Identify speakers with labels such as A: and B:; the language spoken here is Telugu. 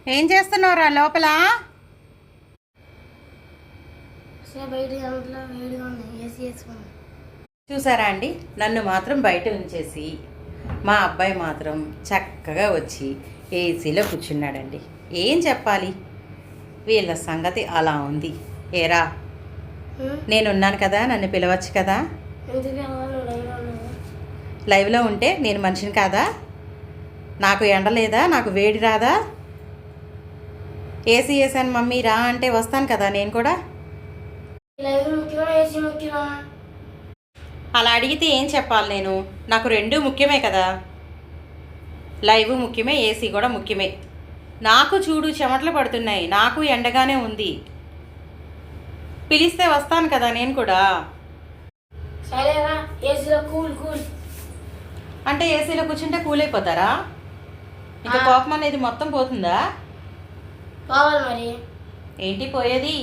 A: ఏం చేస్తున్నావురా లోపల? చూసారా అండి, నన్ను మాత్రం బయట ఉంచేసి మా అబ్బాయి మాత్రం చక్కగా వచ్చి ఏసీలో కూర్చున్నాడండి. ఏం చెప్పాలి, వీళ్ళ సంగతి అలా ఉంది. ఏరా, నేనున్నాను కదా, నన్ను పిలవచ్చు కదా. లైవ్లో ఉంటే నేను మనిషిని కాదా? నాకు ఎండ లేదా? నాకు వేడి రాదా? ఏసీ వేసాను మమ్మీ రా అంటే వస్తాను కదా నేను కూడా. అలా అడిగితే ఏం చెప్పాలి నేను? నాకు రెండూ ముఖ్యమే కదా. లైవ్ ముఖ్యమే, ఏసీ కూడా ముఖ్యమే. నాకు చూడు చెమటలు పడుతున్నాయి, నాకు ఎండగానే ఉంది. పిలిస్తే వస్తాను కదా నేను కూడా. అంటే ఏసీలో కూర్చుంటే కూల్ అయిపోతారా? ఇంకా కోపం అనేది మొత్తం పోతుందా?
B: పోవాలి మరి.
A: ఏంటి పోయేది?